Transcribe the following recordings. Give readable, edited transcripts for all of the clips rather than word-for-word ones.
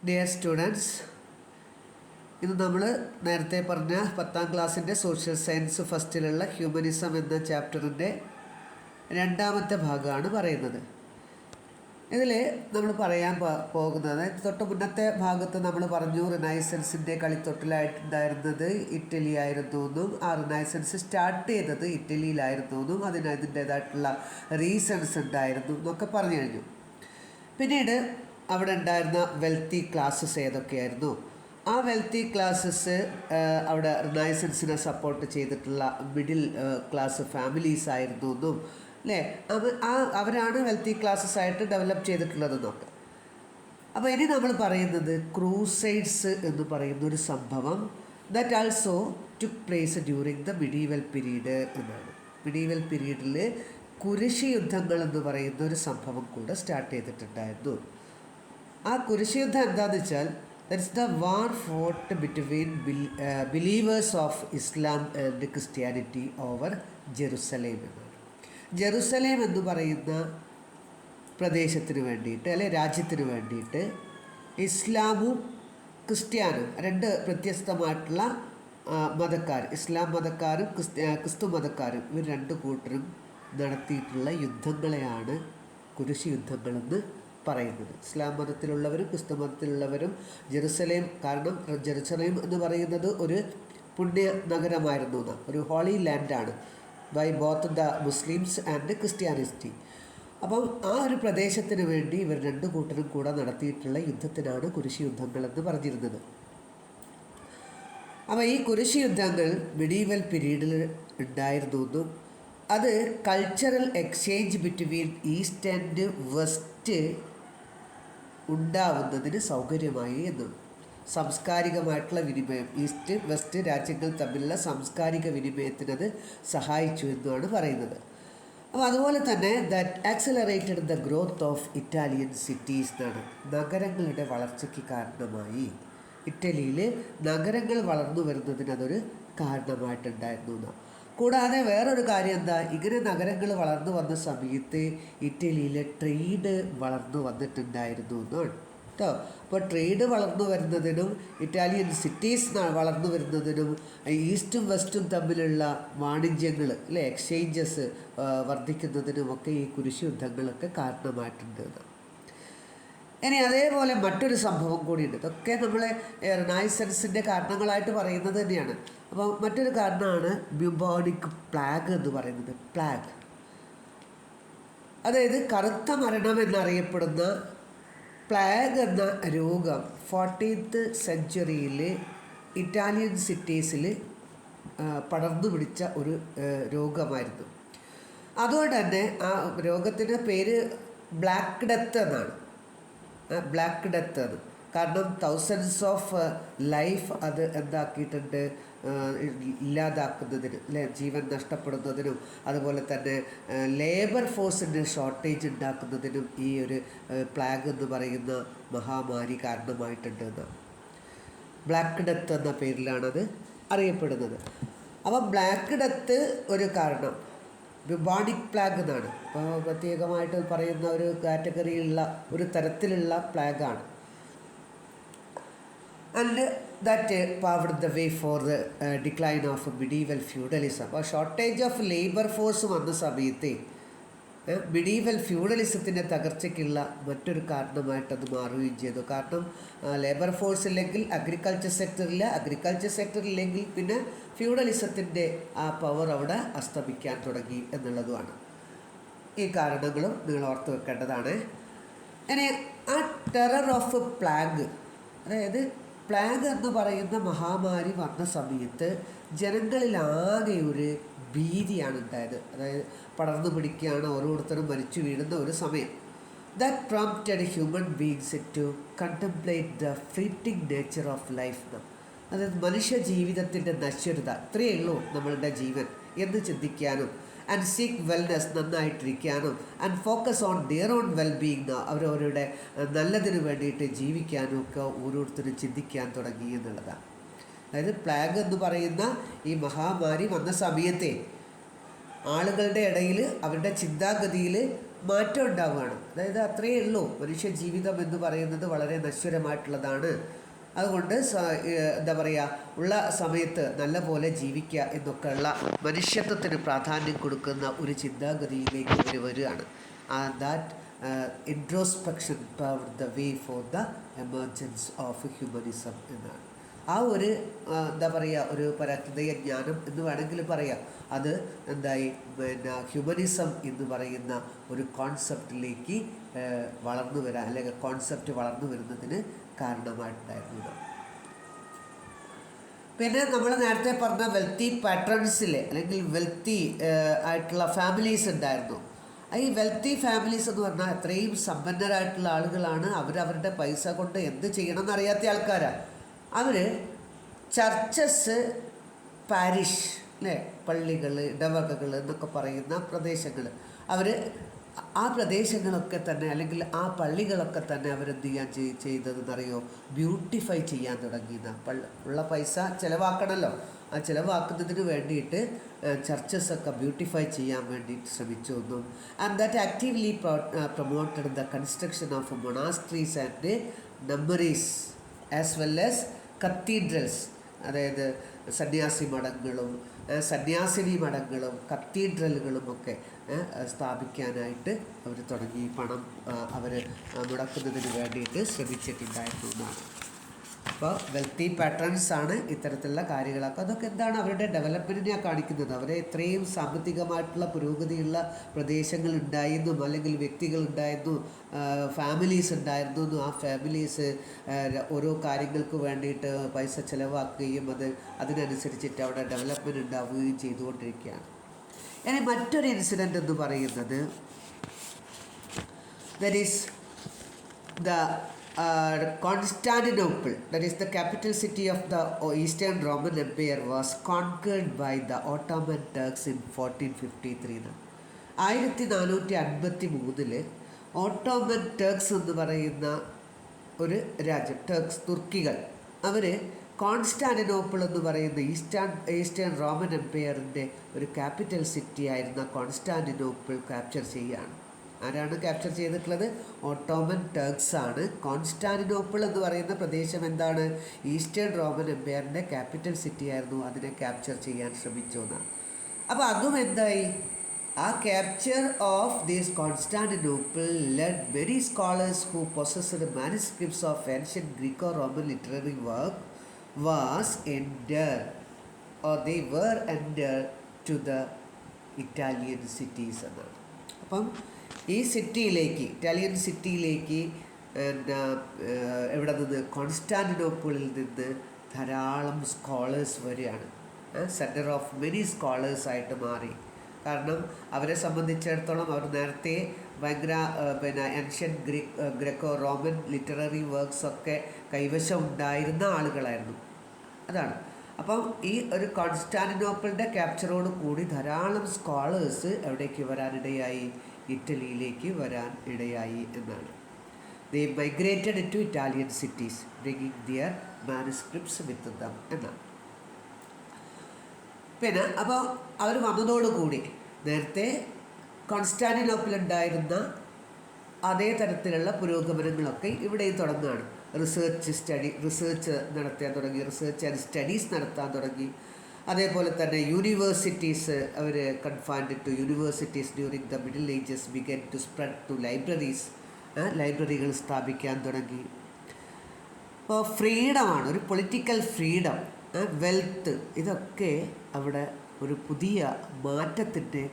Dear students, ഇത് നമ്മൾ നേരത്തെ പറഞ്ഞ 10ാം ക്ലാസ്സിൻ്റെ സോഷ്യൽ സയൻസ് ഫസ്റ്റിലുള്ള ഹ്യൂമനിസം എന്ന ചാപ്റ്ററിൻ്റെ രണ്ടാമത്തെ ഭാഗമാണ് പറയുന്നത്. ഇതിൽ നമ്മൾ പറയാൻ പോകുന്നത് തൊട്ട് മുന്നത്തെ ഭാഗത്ത് നമ്മൾ പറഞ്ഞു റിനൈസൻസിൻ്റെ കളിത്തൊട്ടിലായിട്ടുണ്ടായിരുന്നത് ഇറ്റലി ആയിരുന്നു എന്നും ആ റിനൈസൻസ് സ്റ്റാർട്ട് ചെയ്തത് ഇറ്റലിയിലായിരുന്നു എന്നും അതിൻ്റേതായിട്ടുള്ള റീസൺസ് ഉണ്ടായിരുന്നു എന്നൊക്കെ പറഞ്ഞു കഴിഞ്ഞു. പിന്നീട് അവിടെ ഉണ്ടായിരുന്ന വെൽത്തി ക്ലാസ്സസ് ഏതൊക്കെയായിരുന്നു, ആ വെൽത്തി ക്ലാസ്സസ് അവിടെ റിനൈസൻസിനെ സപ്പോർട്ട് ചെയ്തിട്ടുള്ള മിഡിൽ ക്ലാസ് ഫാമിലീസ് ആയിരുന്നു എന്നും അല്ലേ, അവരാണ് വെൽത്തി ക്ലാസ്സസ് ആയിട്ട് ഡെവലപ്പ് ചെയ്തിട്ടുള്ളതെന്നൊക്കെ. അപ്പോൾ ഇനി നമ്മൾ പറയുന്നത് ക്രൂസൈഡ്സ് എന്ന് പറയുന്ന ഒരു സംഭവം that also took place during the medieval period എന്നാണ്. മിഡീവൽ പീരീഡിൽ കുരിശ് യുദ്ധങ്ങൾ എന്ന് പറയുന്ന ഒരു സംഭവം കൂടെ സ്റ്റാർട്ട് ചെയ്തിട്ടുണ്ടായിരുന്നു. ആ കുരിശ് യുദ്ധം എന്താണെന്ന് വെച്ചാൽ that's the war fought between believers of Islam and Christianity over Jerusalem എന്നാണ്. ജെറുസലേം എന്ന് പറയുന്ന പ്രദേശത്തിന് വേണ്ടിയിട്ട് അല്ലെ രാജ്യത്തിന് വേണ്ടിയിട്ട് ഇസ്ലാമും ക്രിസ്ത്യാനും രണ്ട് വ്യത്യസ്തമായിട്ടുള്ള മതക്കാർ, ഇസ്ലാം മതക്കാരും ക്രിസ്തു മതക്കാരും, ഇവർ രണ്ട് കൂട്ടരും നടത്തിയിട്ടുള്ള യുദ്ധങ്ങളെയാണ് കുരിശ് യുദ്ധങ്ങളെന്ന് പറയുന്നത്. ഇസ്ലാം മതത്തിലുള്ളവരും ക്രിസ്തു മതത്തിലുള്ളവരും ജെറുസലേം, കാരണം ജെറുസലേം എന്ന് പറയുന്നത് ഒരു പുണ്യ നഗരമായിരുന്നു എന്നാണ്, ഒരു ഹോളി ലാൻഡാണ് by both the Muslims and Christianity. അപ്പം ആ ഒരു പ്രദേശത്തിന് വേണ്ടി ഇവർ രണ്ട് കൂട്ടരും കൂടെ നടത്തിയിട്ടുള്ള യുദ്ധത്തിനാണ് കുരിശ് യുദ്ധങ്ങളെന്ന് പറഞ്ഞിരുന്നത്. അപ്പോൾ ഈ കുരിശ് യുദ്ധങ്ങൾ മിഡീവൽ പീരീഡിൽ ഉണ്ടായിരുന്നു എന്നും അത് cultural exchange between east and west ഉണ്ടാവുന്നതിന് സൗകര്യമായി എന്നും, സാംസ്കാരികമായിട്ടുള്ള വിനിമയം, ഈസ്റ്റ് വെസ്റ്റ് രാജ്യങ്ങൾ തമ്മിലുള്ള സാംസ്കാരിക വിനിമയത്തിനത് സഹായിച്ചു എന്നുമാണ് പറയുന്നത്. അപ്പോൾ അതുപോലെ തന്നെ that accelerated the growth of Italian cities എന്നാണ്. നഗരങ്ങളുടെ വളർച്ചയ്ക്ക് കാരണമായി, ഇറ്റലിയിൽ നഗരങ്ങൾ വളർന്നു വരുന്നതിന് അതൊരു കാരണമായിട്ടുണ്ടായിരുന്നു എന്നാണ്. കൂടാതെ വേറൊരു കാര്യം എന്താ, ഇങ്ങനെ നഗരങ്ങൾ വളർന്നു വന്ന സമയത്ത് ഇറ്റലിയിലെ ട്രേഡ് വളർന്നു വന്നിട്ടുണ്ടായിരുന്നു എന്നാണ് കേട്ടോ. അപ്പോൾ ട്രേഡ് വളർന്നു വരുന്നതിനും ഇറ്റാലിയൻ സിറ്റീസ് വളർന്നു വരുന്നതിനും ഈസ്റ്റും വെസ്റ്റും തമ്മിലുള്ള വാണിജ്യങ്ങൾ അല്ലെ എക്സ്ചേഞ്ചസ് വർദ്ധിക്കുന്നതിനുമൊക്കെ ഈ കുരിശ് യുദ്ധങ്ങളൊക്കെ കാരണമായിട്ടുണ്ട്. ഇനി അതേപോലെ മറ്റൊരു സംഭവം കൂടിയുണ്ട്. ഇതൊക്കെ നമ്മളെ റിനൈസൻസിൻ്റെ കാരണങ്ങളായിട്ട് പറയുന്നത് തന്നെയാണ്. അപ്പോൾ മറ്റൊരു കാരണമാണ് ബ്യൂബോണിക് പ്ലാഗ് എന്ന് പറയുന്നത്. പ്ലാഗ് അതായത് കറുത്ത മരണം എന്നറിയപ്പെടുന്ന പ്ലാഗ് എന്ന രോഗം 14th സെഞ്ച്വറിയിൽ ഇറ്റാലിയൻ സിറ്റീസിൽ പടർന്നു പിടിച്ച ഒരു രോഗമായിരുന്നു. അതുകൊണ്ട് തന്നെ ആ രോഗത്തിൻ്റെ പേര് ബ്ലാക്ക് ഡെത്ത് എന്നാണ്. ബ്ലാക്ക് ഡെത്ത് എന്ന്, കാരണം തൗസൻഡ്സ് ഓഫ് ലൈഫ് അത് എന്താക്കിയിട്ടുണ്ട്, ഇല്ലാതാക്കുന്നതിനും അല്ലെ ജീവൻ നഷ്ടപ്പെടുന്നതിനും അതുപോലെ തന്നെ ലേബർ ഫോഴ്സിൻ്റെ ഷോർട്ടേജ് ഉണ്ടാക്കുന്നതിനും ഈ ഒരു പ്ലാഗ് എന്ന് പറയുന്ന മഹാമാരി കാരണമായിട്ടുണ്ട് എന്നാണ്. ബ്ലാക്ക് ഡെത്ത് എന്ന പേരിലാണത് അറിയപ്പെടുന്നത്. അപ്പം ബ്ലാക്ക് ഡെത്ത് ഒരു കാരണം, ബ്യൂബോണിക് പ്ലാഗ് എന്നാണ്. അപ്പോൾ പ്രത്യേകമായിട്ട് പറയുന്ന ഒരു കാറ്റഗറിയിലുള്ള ഒരു തരത്തിലുള്ള പ്ലാഗാണ്. And that paved the way for the decline of medieval feudalism. അപ്പോൾ ഷോർട്ടേജ് ഓഫ് ലേബർ ഫോഴ്സ് വന്ന സമയത്ത് മിഡീവൽ ഫ്യൂഡലിസത്തിൻ്റെ തകർച്ചയ്ക്കുള്ള മറ്റൊരു കാരണമായിട്ടത് മാറുകയും ചെയ്തു. കാരണം ലേബർ ഫോഴ്സ് ഇല്ലെങ്കിൽ അഗ്രികൾച്ചർ സെക്ടറില്ല, അഗ്രികൾച്ചർ സെക്ടറില്ലെങ്കിൽ പിന്നെ ഫ്യൂഡലിസത്തിൻ്റെ ആ പവർ അവിടെ അസ്തമിക്കാൻ തുടങ്ങി എന്നുള്ളതുമാണ്. ഈ കാരണങ്ങളും നിങ്ങൾ ഓർത്ത് വെക്കേണ്ടതാണ്. ഇനി ആ ടെറർ ഓഫ് പ്ലാഗ്, അതായത് പ്ലാഗ് എന്ന് പറയുന്ന മഹാമാരി വന്ന സമയത്ത് ജനങ്ങളിലാകെ ഒരു ഭീതിയാണ് ഉണ്ടായത്. അതായത് പടർന്നു പിടിക്കുകയാണ്, ഓരോരുത്തരും മരിച്ചു വീഴുന്ന ഒരു സമയം. That prompted human beings to contemplate the fleeting nature of life. അതായത് മനുഷ്യ ജീവിതത്തിൻ്റെ നശ്വരത, ഇത്രയേ ഉള്ളൂ നമ്മളുടെ ജീവൻ എന്ന് ചിന്തിക്കാനും ആൻഡ് സീക്ക് വെൽനെസ്, നന്നായിട്ടിരിക്കാനും and focus on their own wellbeing, അവരവരുടെ നല്ലതിന് വേണ്ടിയിട്ട് ജീവിക്കാനും ഒക്കെ ഓരോരുത്തരും ചിന്തിക്കാൻ തുടങ്ങി എന്നുള്ളതാണ്. അതായത് പ്ലാഗ് എന്ന് പറയുന്ന ഈ മഹാമാരി വന്ന സമയത്തെ ആളുകളുടെ ഇടയിൽ അവരുടെ ചിന്താഗതിയിൽ മാറ്റം ഉണ്ടാവുകയാണ്. അതായത് അത്രയേ ഉള്ളൂ, മനുഷ്യ ജീവിതം എന്ന് പറയുന്നത് വളരെ നശ്വരമായിട്ടുള്ളതാണ്. അതുകൊണ്ട് എന്താ പറയുക, ഉള്ള സമയത്ത് നല്ല പോലെ ജീവിക്കുക എന്നൊക്കെയുള്ള മനുഷ്യത്വത്തിന് പ്രാധാന്യം കൊടുക്കുന്ന ഒരു ചിന്താഗതിയിലേക്ക് ഇവർ വരികയാണ്. That introspection power the way for the emergence of humanism എന്നാണ്. ആ ഒരു എന്താ പറയുക, ഒരു പരഹൃദയ ജ്ഞാനം എന്ന് വേണമെങ്കിൽ പറയാം. അത് എന്തായി, ഹ്യൂമനിസം എന്ന് പറയുന്ന ഒരു കോൺസെപ്റ്റിലേക്ക് വളർന്നു വരാൻ, അല്ലെങ്കിൽ കോൺസെപ്റ്റ് വളർന്നു വരുന്നതിന് കാരണമായിട്ടുണ്ടായിരുന്നു. പിന്നെ നമ്മൾ നേരത്തെ പറഞ്ഞ വെൽത്തി പാട്രൺസിലെ അല്ലെങ്കിൽ വെൽത്തി ആയിട്ടുള്ള ഫാമിലീസ് ഉണ്ടായിരുന്നു. ഈ വെൽത്തി ഫാമിലീസ് എന്ന് പറഞ്ഞാൽ അത്രയും സമ്പന്നരായിട്ടുള്ള ആളുകളാണ്. അവരവരുടെ പൈസ കൊണ്ട് എന്ത് ചെയ്യണം എന്നറിയാത്ത ആൾക്കാരാണ്. അവർ ചർച്ചസ്, പാരിഷ് അല്ലേ, പള്ളികൾ, ഇടവകകൾ എന്നൊക്കെ പറയുന്ന പ്രദേശങ്ങൾ, അവർ ആ പ്രദേശങ്ങളൊക്കെ തന്നെ അല്ലെങ്കിൽ ആ പള്ളികളൊക്കെ തന്നെ അവരെന്ത് ചെയ്യാൻ ചെയ്തതെന്നറിയോ, ബ്യൂട്ടിഫൈ ചെയ്യാൻ തുടങ്ങിയെന്ന്. ഉള്ള പൈസ ചിലവാക്കണമല്ലോ, ആ ചിലവാക്കുന്നതിന് വേണ്ടിയിട്ട് ചർച്ചസൊക്കെ ബ്യൂട്ടിഫൈ ചെയ്യാൻ വേണ്ടിയിട്ട് ശ്രമിച്ചു എന്നും. And that actively promoted the construction of monasteries and nunneries as well as cathedrals, അതായത് സന്യാസി മഠങ്ങളും സന്യാസിനി മഠങ്ങളും കത്തീഡ്രലുകളുമൊക്കെ സ്ഥാപിക്കാനായിട്ട് അവർ തുടങ്ങി. പണം അവർ മുടക്കുന്നതിന് വേണ്ടിയിട്ട് ശ്രമിച്ചിട്ടുണ്ടായിരുന്നു എന്നാണ്. അപ്പോൾ വെൽത്തി പാറ്റേൺസ് ആണ് ഇത്തരത്തിലുള്ള കാര്യങ്ങളൊക്കെ. അതൊക്കെ എന്താണ്, അവരുടെ ഡെവലപ്മെൻറ്റിനെയാണ് കാണിക്കുന്നത്. അവരെ ഇത്രയും സാമ്പത്തികമായിട്ടുള്ള പുരോഗതിയുള്ള പ്രദേശങ്ങൾ ഉണ്ടായിരുന്നു, അല്ലെങ്കിൽ വ്യക്തികൾ ഉണ്ടായിരുന്നു, ഫാമിലീസ് ഉണ്ടായിരുന്നു. ആ ഫാമിലീസ് ഓരോ കാര്യങ്ങൾക്ക് വേണ്ടിയിട്ട് പൈസ ചിലവാക്കുകയും അതിനനുസരിച്ചിട്ട് അവിടെ ഡെവലപ്മെൻറ്റ് ഉണ്ടാവുകയും ചെയ്തുകൊണ്ടിരിക്കുകയാണ്. ഇനി മറ്റൊരു ഇൻസിഡൻ്റ് എന്ന് പറയുന്നത്, that is the Constantinople, that is the capital city of the Eastern Roman Empire, was conquered by the Ottoman Turks in 1453. 1453 Ottoman Turks എന്ന് പറയുന്ന ഒരു രാജ്യം, തുർക്കികൾ, അവർ കോൺസ്റ്റാന്റിനോപ്പിൾ എന്ന് പറയുന്ന ഈസ്റ്റേൺ റോമൻ എംപയറിൻ്റെ ഒരു ക്യാപിറ്റൽ സിറ്റി ആയിരുന്ന കോൺസ്റ്റാന്റിനോപ്പിൾ ക്യാപ്ചർ ചെയ്യുകയാണ്. ആരാണ് ക്യാപ്ചർ ചെയ്തിട്ടുള്ളത്? ഓട്ടോമൻ ടർക്സ് ആണ്. കോൺസ്റ്റാന്റിനോപ്പിൾ എന്ന് പറയുന്ന പ്രദേശം എന്താണ്, ഈസ്റ്റേൺ റോമൻ എംപയറിൻ്റെ ക്യാപിറ്റൽ സിറ്റി ആയിരുന്നു. അതിനെ ക്യാപ്ചർ ചെയ്യാൻ ശ്രമിച്ചു എന്നാണ്. അപ്പോൾ അതും എന്തായി, ആ capture of these Constantinople led many scholars who possessed manuscripts of ancient Greco Roman literary work was endured or they were endured to the Italian cities എന്നാണ്. അപ്പം ഈ സിറ്റിയിലേക്ക്, ഇറ്റാലിയൻ സിറ്റിയിലേക്ക് എവിടെ നിന്ന്, കോൺസ്റ്റാന്റിനോപ്പിളിൽ നിന്ന് ധാരാളം സ്കോളേഴ്സ് വരികയാണ്. സെൻറ്റർ ഓഫ് മെനി സ്കോളേഴ്സായിട്ട് മാറി. കാരണം അവരെ സംബന്ധിച്ചിടത്തോളം അവർ നേരത്തെ ഭയങ്കര ഏൻഷ്യൻ ഗ്രേക്കോ റോമൻ ലിറ്റററി വർക്ക്സൊക്കെ കൈവശം ഉണ്ടായിരുന്ന ആളുകളായിരുന്നു. അതാണ്. അപ്പം ഈ ഒരു കോൺസ്റ്റാന്റിനോപ്പിളിൻ്റെ ക്യാപ്ചറോട് കൂടി ധാരാളം സ്കോളേഴ്സ് എവിടേക്ക് വരാനിടയായി, ഇറ്റലിയിലേക്ക് വരാൻ ഇടയായി എന്നാണ്. They migrated to Italian cities bringing their manuscripts with them എന്നാണ്. പിന്നെ അപ്പോൾ അവർ വന്നതോടുകൂടി നേരത്തെ കോൺസ്റ്റാന്റിനോപ്പിലുണ്ടായിരുന്ന അതേ തരത്തിലുള്ള പുരോഗമനങ്ങളൊക്കെ ഇവിടെയും തുടങ്ങുകയാണ്. റിസർച്ച് നടത്താൻ തുടങ്ങി, റിസർച്ച് ആൻഡ് സ്റ്റഡീസ് നടത്താൻ തുടങ്ങി. അതേപോലെ തന്നെ യൂണിവേഴ്സിറ്റീസ്, അവർ confined to universities during the middle ages began to spread to libraries, ലൈബ്രറികൾ സ്ഥാപിക്കാൻ തുടങ്ങി. അപ്പോൾ ഫ്രീഡമാണ്, ഒരു പൊളിറ്റിക്കൽ ഫ്രീഡം, വെൽത്ത്, ഇതൊക്കെ അവിടെ ഒരു പുതിയ മാറ്റത്തിൻ്റെ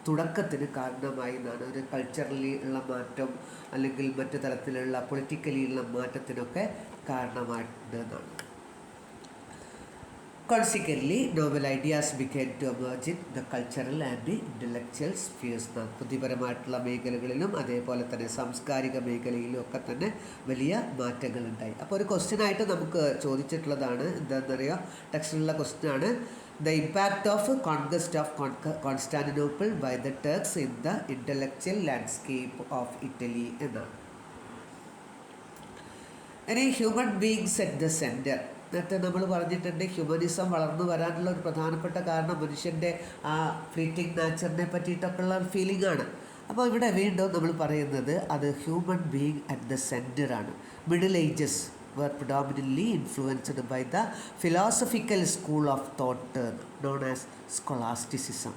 തുടക്കത്തിന് കാരണമായി എന്നാണ്. ഒരു കൾച്ചറലി ഉള്ള മാറ്റം അല്ലെങ്കിൽ മറ്റു തരത്തിലുള്ള പൊളിറ്റിക്കലി ഉള്ള മാറ്റത്തിനൊക്കെ കാരണമായിട്ടുണ്ട് എന്നാണ്. Consequently, novel ideas began to emerge in the cultural and intellectual spheres. ബുദ്ധിപരമായിട്ടുള്ള മേഖലകളിലും അതേപോലെ തന്നെ സാംസ്കാരിക മേഖലയിലും ഒക്കെ തന്നെ വലിയ മാറ്റങ്ങളുണ്ടായി. അപ്പോൾ ഒരു ക്വസ്റ്റ്യനായിട്ട് നമുക്ക് ചോദിച്ചിട്ടുള്ളതാണ്, എന്താണെന്നറിയാം, ടെക്സ്റ്റിലുള്ള ക്വസ്റ്റ്യനാണ്, the impact of conquest of Constantinople by the Turks in the intellectual landscape of Italy എന്നാണ്. ഇനി human beings at the centre. നേരത്തെ നമ്മൾ പറഞ്ഞിട്ടുണ്ട്, ഹ്യൂമനിസം വളർന്നു വരാനുള്ള ഒരു പ്രധാനപ്പെട്ട കാരണം മനുഷ്യൻ്റെ ആ ഫ്ലീറ്റിംഗ് നാച്ചറിനെ പറ്റിയിട്ടൊക്കെയുള്ള ഒരു ഫീലിംഗാണ്. അപ്പോൾ ഇവിടെ വീണ്ടും നമ്മൾ പറയുന്നത് അത് ഹ്യൂമൻ ബീയിങ് അറ്റ് ദ സെൻറ്ററാണ്. Middle ages were predominantly influenced by the philosophical school of thought known as scholasticism.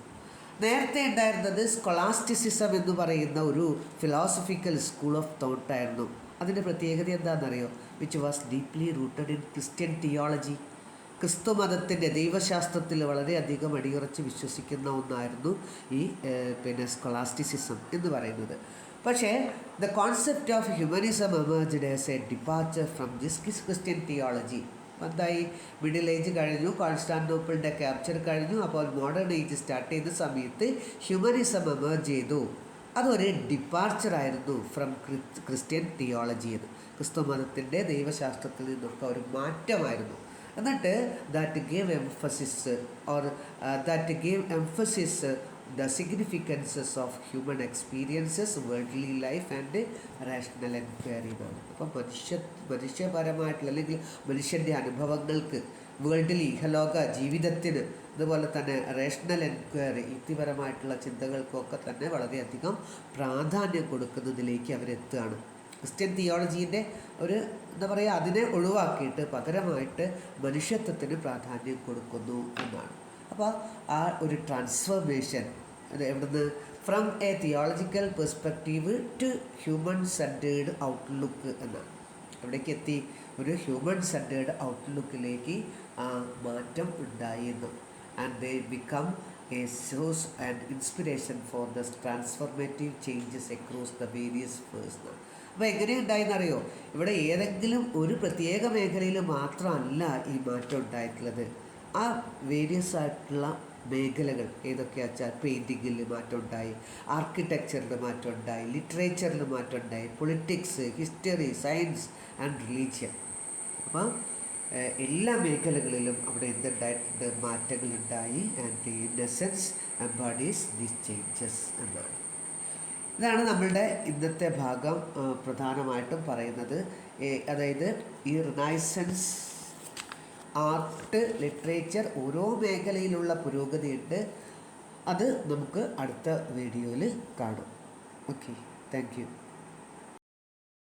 നേരത്തെ ഉണ്ടായിരുന്നത് സ്കൊളാസ്റ്റിസിസം എന്ന് പറയുന്ന ഒരു ഫിലോസഫിക്കൽ സ്കൂൾ ഓഫ് തോട്ട് ആയിരുന്നു. അതിൻ്റെ പ്രത്യേകത എന്താണെന്നറിയോ? Which was deeply rooted in Christian theology. ക്രിസ്തു മതത്തിൻ്റെ ദൈവശാസ്ത്രത്തിൽ വളരെയധികം അടിയുറച്ച് വിശ്വസിക്കുന്ന ഒന്നായിരുന്നു ഈ സ്കൊളാസ്റ്റിസിസം എന്ന് പറയുന്നത്. പക്ഷേ the concept of humanism emerged as A departure from this Christian theology. എന്തായി? മിഡിൽ ഏജ് കഴിഞ്ഞു, കോൺസ്റ്റാന്റിനോപ്പിളിൻ്റെ ക്യാപ്ചർ കഴിഞ്ഞു. അപ്പോൾ മോഡേൺ ഏജ് സ്റ്റാർട്ട് ചെയ്ത സമയത്ത് ഹ്യൂമനിസം എമേർജ് ചെയ്തു. അതൊരു ഡിപ്പാർച്ചറായിരുന്നു ഫ്രം ക്രിസ്ത്യൻ തിയോളജി എന്ന്. ക്രിസ്തു മതത്തിൻ്റെ ദൈവശാസ്ത്രത്തിൽ നിന്നൊക്കെ ഒരു മാറ്റമായിരുന്നു. എന്നിട്ട് that gave emphasis the significances of human experiences, worldly life and rational enquiry എന്നാണ്. അപ്പം മനുഷ്യപരമായിട്ടുള്ള അല്ലെങ്കിൽ മനുഷ്യൻ്റെ അനുഭവങ്ങൾക്ക്, വേൾഡിലി ഇഹലോക ജീവിതത്തിന്, അതുപോലെ തന്നെ റേഷണൽ എൻക്വയറി യുക്തിപരമായിട്ടുള്ള ചിന്തകൾക്കൊക്കെ തന്നെ വളരെയധികം പ്രാധാന്യം കൊടുക്കുന്നതിലേക്ക് അവരെത്തുകയാണ്. ക്രിസ്ത്യൻ തിയോളജീൻ്റെ ഒരു അതിനെ ഒഴിവാക്കിയിട്ട് പകരമായിട്ട് മനുഷ്യത്വത്തിന് പ്രാധാന്യം കൊടുക്കുന്നു എന്നാണ്. അപ്പോൾ ആ ഒരു ട്രാൻസ്ഫർമേഷൻ അത് എവിടുന്ന്? From a theological perspective to human centred outlook എന്നാണ്. എവിടേക്ക് എത്തി? ഒരു ഹ്യൂമൻ സെൻറ്റേർഡ് ഔട്ട്ലുക്കിലേക്ക് ആ മാറ്റം ഉണ്ടായി എന്ന്. And they become A source and inspiration for the transformative changes across the various person. അപ്പോൾ എങ്ങനെയുണ്ടായെന്നറിയോ? ഇവിടെ ഏതെങ്കിലും ഒരു പ്രത്യേക മേഖലയിൽ മാത്രമല്ല ഈ മാറ്റം ഉണ്ടായിട്ടുള്ളത്. ആ വേരിയസ് ആയിട്ടുള്ള മേഖലകൾ ഏതൊക്കെയാ വെച്ചാൽ പെയിൻറ്റിങ്ങിൽ മാറ്റം ഉണ്ടായി, ആർക്കിടെക്ചറിൽ മാറ്റം ഉണ്ടായി, ലിറ്ററേച്ചറിൽ മാറ്റം ഉണ്ടായി, politics, history, science and religion. അപ്പം എല്ലാ മേഖലകളിലും അവിടെ എന്തുണ്ടായിട്ടുണ്ട്? മാറ്റങ്ങളുണ്ടായി. And in essence embodies these changes എന്നാണ്. ഇതാണ് നമ്മളുടെ ഇന്നത്തെ ഭാഗം പ്രധാനമായിട്ടും പറയുന്നത്. അതായത് ഈ റിനൈസൻസ്, ആർട്ട്, ലിറ്ററേച്ചർ, ഓരോ മേഖലയിലുള്ള പുരോഗതിയുണ്ട്. അത് നമുക്ക് അടുത്ത വീഡിയോയിൽ കാണാം. Okay, thank you.